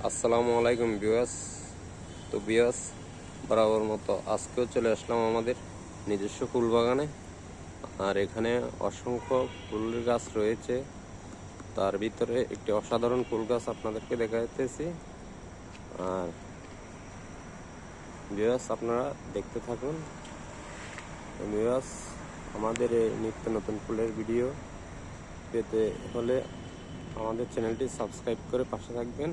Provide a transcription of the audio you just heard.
আসসালামু আলাইকুম ভিউয়ার্স। তো ভিউয়ার্স, বরাবর মতো আজকেও চলে আসলাম আমাদের নিজস্ব ফুল বাগানে। আর এখানে অসংখ্য ফুলের গাছ রয়েছে, তার ভিতরে একটি অসাধারণ ফুল গাছ আপনাদেরকে দেখাতেছি। আর ভিউয়ার্স, আপনারা দেখতে থাকুন। ভিউয়ার্স, আমাদের এই নিত্য নতুন ফুলের ভিডিও পেতে হলে আমাদের চ্যানেলটি সাবস্ক্রাইব করে পাশে থাকবেন।